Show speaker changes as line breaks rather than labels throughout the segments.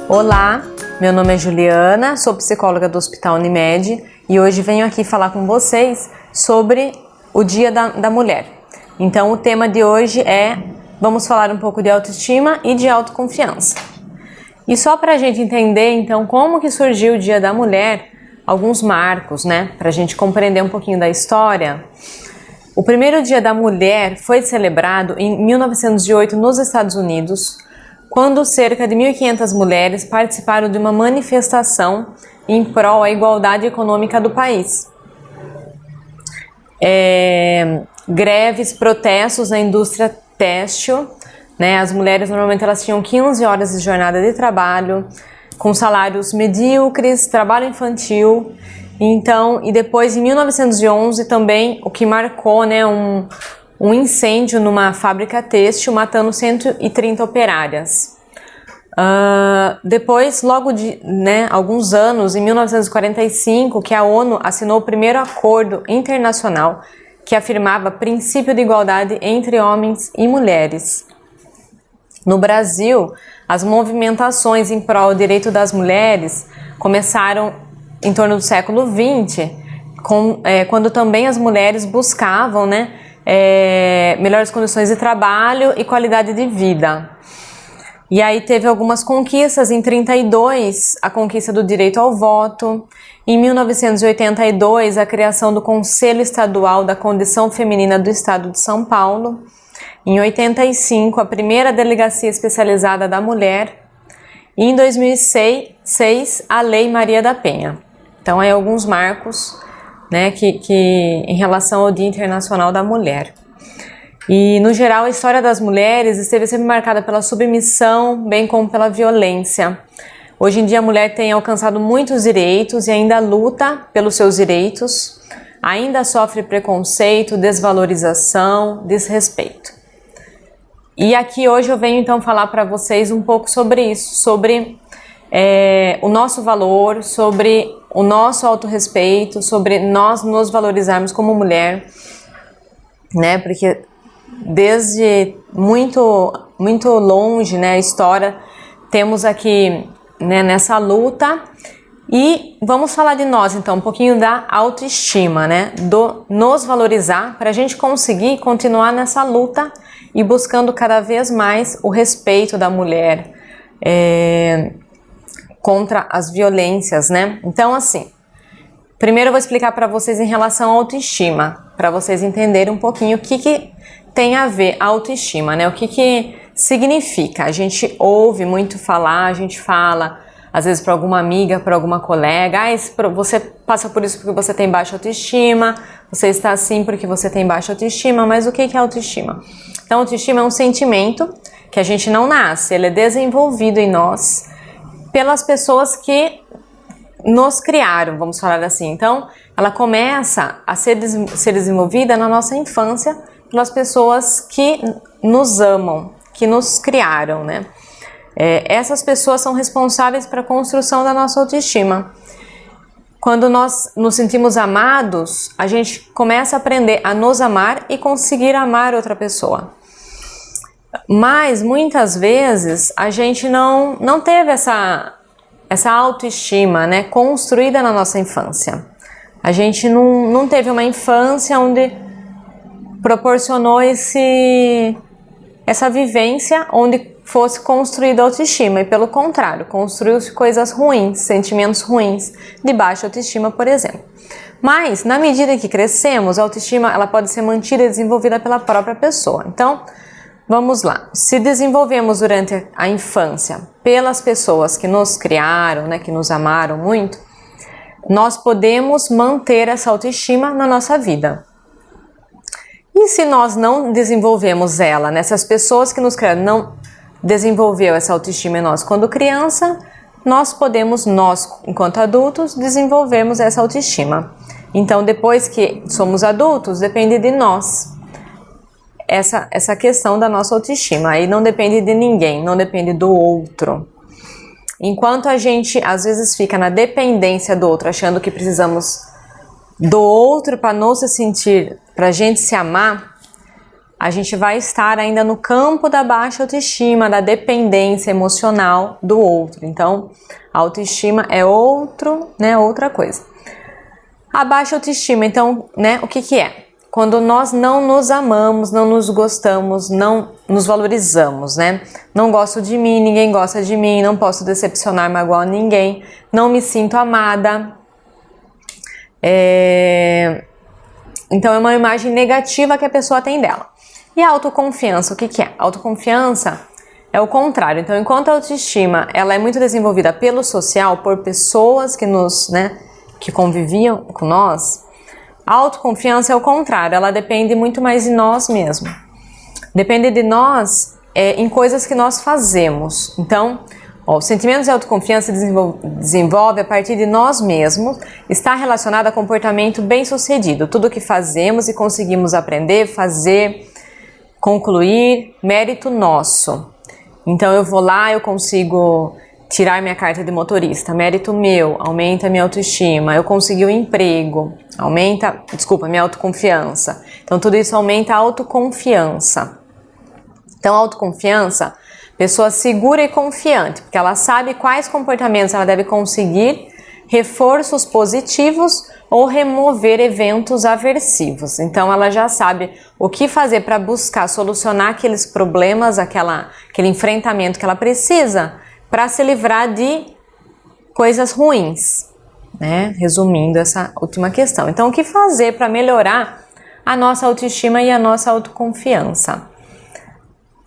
Olá, meu nome é Juliana, sou psicóloga do Hospital Unimed e hoje venho aqui falar com vocês sobre o Dia da Mulher. Então o tema de hoje vamos falar um pouco de autoestima e de autoconfiança. E só para a gente entender então como que surgiu o Dia da Mulher, alguns marcos, né, para a gente compreender um pouquinho da história. O primeiro Dia da Mulher foi celebrado em 1908 nos Estados Unidos, quando cerca de 1.500 mulheres participaram de uma manifestação em prol à igualdade econômica do país. Greves, protestos na indústria têxtil, né? As mulheres normalmente elas tinham 15 horas de jornada de trabalho, com salários medíocres, trabalho infantil. Então, e depois em 1911 também o que marcou, né, um incêndio numa fábrica têxtil, matando 130 operárias. Depois, logo de alguns anos, em 1945, que a ONU assinou o primeiro acordo internacional que afirmava princípio de igualdade entre homens e mulheres. No Brasil, as movimentações em prol do direito das mulheres começaram em torno do século XX, quando também as mulheres buscavam, melhores condições de trabalho e qualidade de vida. E aí teve algumas conquistas. Em 1932, a conquista do direito ao voto. Em 1982, a criação do Conselho Estadual da Condição Feminina do Estado de São Paulo. Em 1985, a primeira delegacia especializada da mulher. E em 2006, a Lei Maria da Penha. Então, aí alguns marcos, que em relação ao Dia Internacional da Mulher. E, no geral, a história das mulheres esteve sempre marcada pela submissão, bem como pela violência. Hoje em dia, a mulher tem alcançado muitos direitos e ainda luta pelos seus direitos, ainda sofre preconceito, desvalorização, desrespeito. E aqui hoje eu venho, então, falar para vocês um pouco sobre isso, sobre o nosso valor, sobre o nosso autorrespeito, sobre nós nos valorizarmos como mulher, né? Porque desde muito longe, né, a história, temos aqui, né, nessa luta. E vamos falar de nós, então, um pouquinho da autoestima, né, do nos valorizar, para a gente conseguir continuar nessa luta e buscando cada vez mais o respeito da mulher contra as violências, né? Então, assim, primeiro eu vou explicar para vocês em relação à autoestima, para vocês entenderem um pouquinho o que tem a ver a autoestima, né? O que significa. A gente ouve muito falar, a gente fala, às vezes para alguma amiga, para alguma colega, você passa por isso porque você tem baixa autoestima, você está assim porque você tem baixa autoestima, mas o que é autoestima? Então, autoestima é um sentimento que a gente não nasce, ele é desenvolvido em nós pelas pessoas que nos criaram, vamos falar assim. Então, ela começa a ser desenvolvida na nossa infância pelas pessoas que nos amam, que nos criaram, né? Essas pessoas são responsáveis para a construção da nossa autoestima. Quando nós nos sentimos amados, a gente começa a aprender a nos amar e conseguir amar outra pessoa. Mas muitas vezes a gente não teve essa autoestima, né, construída na nossa infância. A gente não teve uma infância onde proporcionou essa vivência onde fosse construída a autoestima, e pelo contrário, construiu-se coisas ruins, sentimentos ruins, de baixa autoestima, por exemplo. Mas, na medida que crescemos, a autoestima ela pode ser mantida e desenvolvida pela própria pessoa. Então, vamos lá. Se desenvolvemos durante a infância pelas pessoas que nos criaram, né, que nos amaram muito, nós podemos manter essa autoestima na nossa vida. E se nós não desenvolvemos ela, né, se as pessoas que nos criaram não desenvolveu essa autoestima em nós quando criança, nós, enquanto adultos, desenvolvermos essa autoestima. Então, depois que somos adultos, depende de nós essa questão da nossa autoestima. Aí não depende de ninguém, não depende do outro. Enquanto a gente, às vezes, fica na dependência do outro, achando que precisamos do outro para não se sentir, para a gente se amar, a gente vai estar ainda no campo da baixa autoestima, da dependência emocional do outro. Então, a autoestima é outra coisa. A baixa autoestima, então, o que é? Quando nós não nos amamos, não nos gostamos, não nos valorizamos, Não gosto de mim, ninguém gosta de mim, não posso decepcionar, magoar ninguém, não me sinto amada. Então, é uma imagem negativa que a pessoa tem dela. E a autoconfiança, o que é? Autoconfiança é o contrário. Então, enquanto a autoestima ela é muito desenvolvida pelo social, por pessoas que conviviam com nós, a autoconfiança é o contrário. Ela depende muito mais de nós mesmos. Depende de nós em coisas que nós fazemos. Então, o sentimento de autoconfiança se desenvolve a partir de nós mesmos, está relacionado a comportamento bem-sucedido. Tudo que fazemos e conseguimos aprender, fazer, concluir, mérito nosso. Então eu vou lá, eu consigo tirar minha carta de motorista, mérito meu, aumenta a minha autoestima, eu consegui um emprego, minha autoconfiança. Então tudo isso aumenta a autoconfiança. Então a autoconfiança, pessoa segura e confiante, porque ela sabe quais comportamentos ela deve conseguir, reforços positivos ou remover eventos aversivos. Então ela já sabe o que fazer para buscar solucionar aqueles problemas, aquele enfrentamento que ela precisa para se livrar de coisas ruins, Resumindo essa última questão. Então o que fazer para melhorar a nossa autoestima e a nossa autoconfiança?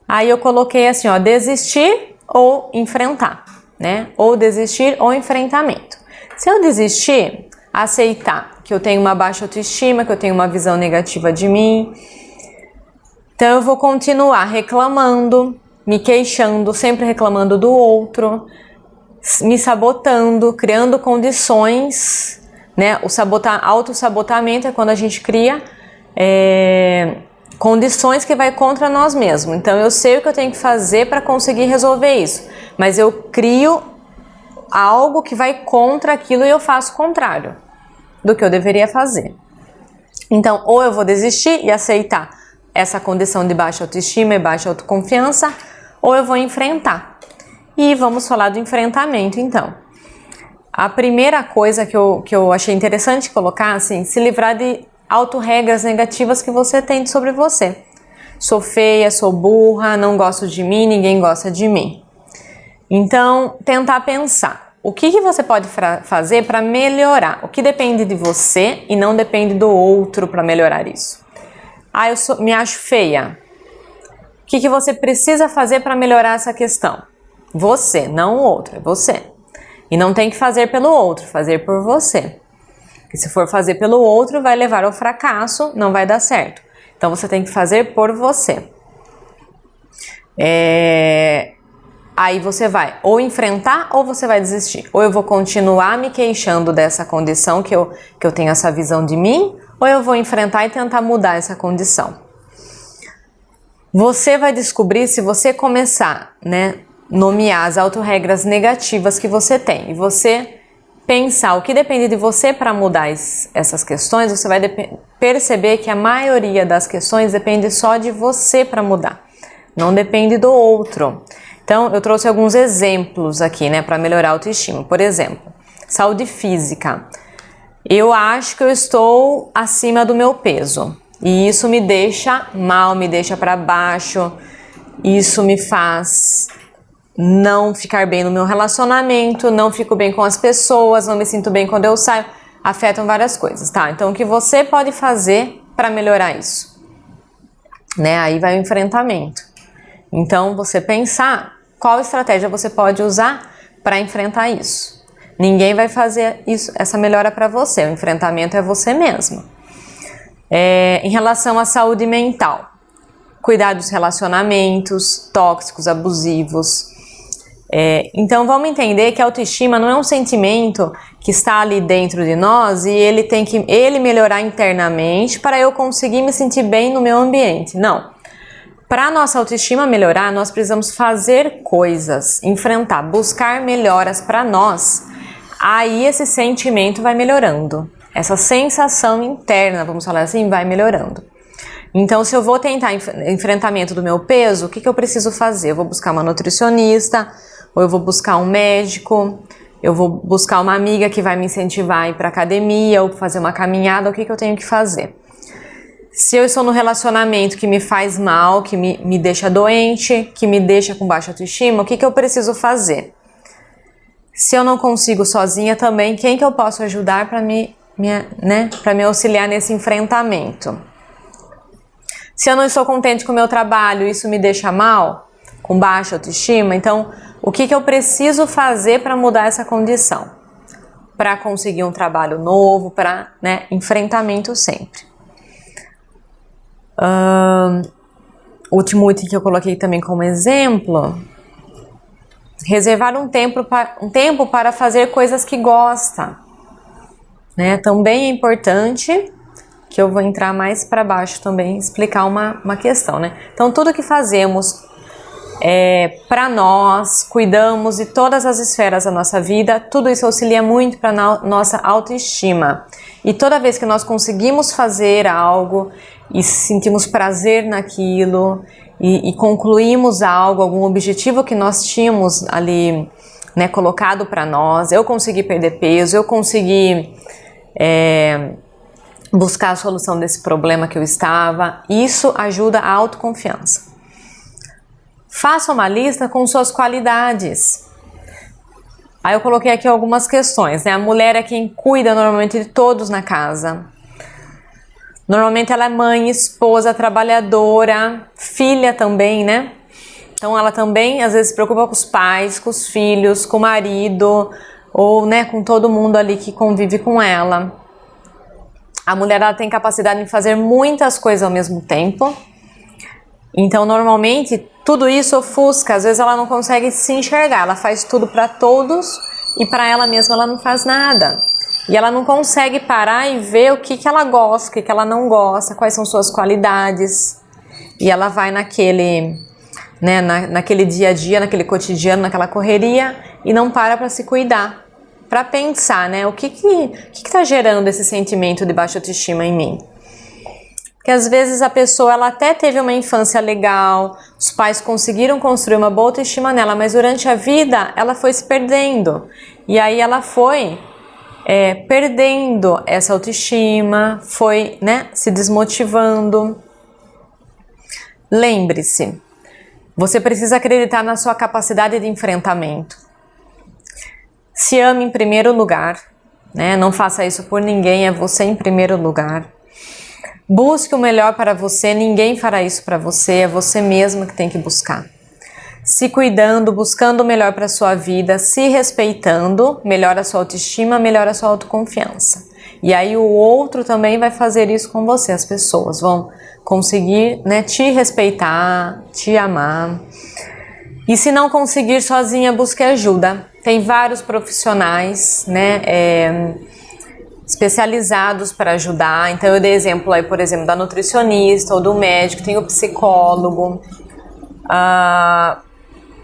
Aí eu coloquei assim, desistir ou enfrentar, Ou desistir ou enfrentamento. Se eu desistir, aceitar que eu tenho uma baixa autoestima, que eu tenho uma visão negativa de mim, então eu vou continuar reclamando, me queixando, sempre reclamando do outro, me sabotando, criando condições, O autossabotamento é quando a gente cria condições que vai contra nós mesmos. Então eu sei o que eu tenho que fazer para conseguir resolver isso, mas eu crio algo que vai contra aquilo e eu faço o contrário do que eu deveria fazer. Então, ou eu vou desistir e aceitar essa condição de baixa autoestima e baixa autoconfiança, ou eu vou enfrentar. E vamos falar do enfrentamento, então. A primeira coisa que eu achei interessante colocar, assim, se livrar de autorregras negativas que você tem sobre você. Sou feia, sou burra, não gosto de mim, ninguém gosta de mim. Então, tentar pensar, o que você pode fazer para melhorar? O que depende de você e não depende do outro para melhorar isso? Eu me acho feia. O que você precisa fazer para melhorar essa questão? Você, não o outro, é você. E não tem que fazer pelo outro, fazer por você. Porque se for fazer pelo outro, vai levar ao fracasso, não vai dar certo. Então, você tem que fazer por você. Aí você vai ou enfrentar ou você vai desistir. Ou eu vou continuar me queixando dessa condição que eu tenho essa visão de mim, ou eu vou enfrentar e tentar mudar essa condição. Você vai descobrir se você começar, nomear as autorregras negativas que você tem e você pensar o que depende de você para mudar essas questões, você vai perceber que a maioria das questões depende só de você para mudar, não depende do outro. Então, eu trouxe alguns exemplos aqui, para melhorar a autoestima. Por exemplo, saúde física. Eu acho que eu estou acima do meu peso. E isso me deixa mal, me deixa para baixo. Isso me faz não ficar bem no meu relacionamento, não fico bem com as pessoas, não me sinto bem quando eu saio. Afetam várias coisas, tá? Então, o que você pode fazer para melhorar isso? Aí vai o enfrentamento. Então, você pensar qual estratégia você pode usar para enfrentar isso. Ninguém vai fazer essa melhora para você, o enfrentamento é você mesmo. Em relação à saúde mental, cuidar dos relacionamentos tóxicos, abusivos. Então, vamos entender que a autoestima não é um sentimento que está ali dentro de nós e ele tem que melhorar internamente para eu conseguir me sentir bem no meu ambiente. Não. Para a nossa autoestima melhorar, nós precisamos fazer coisas, enfrentar, buscar melhoras para nós. Aí esse sentimento vai melhorando. Essa sensação interna, vamos falar assim, vai melhorando. Então, se eu vou tentar enfrentamento do meu peso, o que eu preciso fazer? Eu vou buscar uma nutricionista, ou eu vou buscar um médico, eu vou buscar uma amiga que vai me incentivar a ir para academia, ou fazer uma caminhada, o que eu tenho que fazer? Se eu estou no relacionamento que me faz mal, que me deixa doente, que me deixa com baixa autoestima, o que eu preciso fazer? Se eu não consigo sozinha também, quem que eu posso ajudar para me auxiliar nesse enfrentamento? Se eu não estou contente com o meu trabalho, isso me deixa mal, com baixa autoestima, então o que eu preciso fazer para mudar essa condição? Para conseguir um trabalho novo, para enfrentamento sempre. Último item que eu coloquei também como exemplo, reservar um tempo para fazer coisas que gosta. Também é importante, que eu vou entrar mais para baixo também, explicar uma questão, Então, tudo que fazemos para nós, cuidamos de todas as esferas da nossa vida, tudo isso auxilia muito para nossa autoestima. E toda vez que nós conseguimos fazer algo e sentimos prazer naquilo e concluímos algo, algum objetivo que nós tínhamos ali colocado para nós, eu consegui perder peso, eu consegui buscar a solução desse problema que eu estava, isso ajuda a autoconfiança. Faça uma lista com suas qualidades. Aí eu coloquei aqui algumas questões, A mulher é quem cuida normalmente de todos na casa. Normalmente ela é mãe, esposa, trabalhadora, filha também, Então ela também às vezes se preocupa com os pais, com os filhos, com o marido, ou com todo mundo ali que convive com ela. A mulher ela tem capacidade de fazer muitas coisas ao mesmo tempo. Então normalmente tudo isso ofusca, às vezes ela não consegue se enxergar, ela faz tudo para todos e para ela mesma ela não faz nada. E ela não consegue parar e ver o que ela gosta, o que ela não gosta, quais são suas qualidades. E ela vai naquele dia a dia, naquele cotidiano, naquela correria e não para se cuidar, para pensar, o que está gerando esse sentimento de baixa autoestima em mim. Porque às vezes a pessoa ela até teve uma infância legal, os pais conseguiram construir uma boa autoestima nela, mas durante a vida ela foi se perdendo. E aí ela foi perdendo essa autoestima, foi se desmotivando. Lembre-se, você precisa acreditar na sua capacidade de enfrentamento. Se ame em primeiro lugar, não faça isso por ninguém, é você em primeiro lugar. Busque o melhor para você, ninguém fará isso para você, é você mesmo que tem que buscar. Se cuidando, buscando o melhor para a sua vida, se respeitando, melhora a sua autoestima, melhora a sua autoconfiança. E aí o outro também vai fazer isso com você, as pessoas vão conseguir te respeitar, te amar. E se não conseguir sozinha, busque ajuda. Tem vários profissionais, especializados para ajudar. Então eu dei exemplo aí, por exemplo, da nutricionista ou do médico, tem o psicólogo.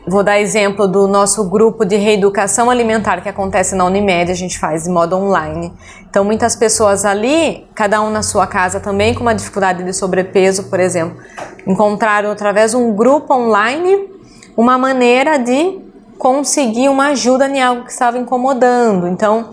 Vou dar exemplo do nosso grupo de reeducação alimentar que acontece na Unimed, a gente faz de modo online. Então muitas pessoas ali, cada um na sua casa também com uma dificuldade de sobrepeso, por exemplo, encontraram através de um grupo online uma maneira de conseguir uma ajuda em algo que estava incomodando. Então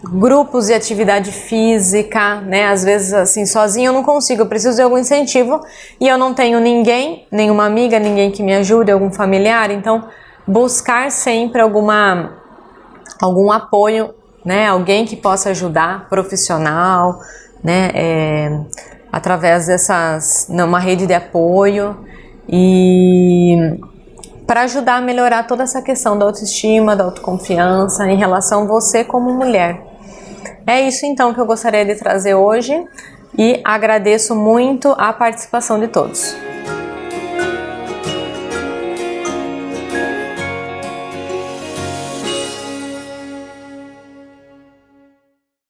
grupos de atividade física, às vezes assim, sozinho eu não consigo, eu preciso de algum incentivo e eu não tenho ninguém, nenhuma amiga, ninguém que me ajude, algum familiar, então buscar sempre algum apoio, alguém que possa ajudar, profissional, através uma rede de apoio e para ajudar a melhorar toda essa questão da autoestima, da autoconfiança em relação a você como mulher. É isso então que eu gostaria de trazer hoje e agradeço muito a participação de todos.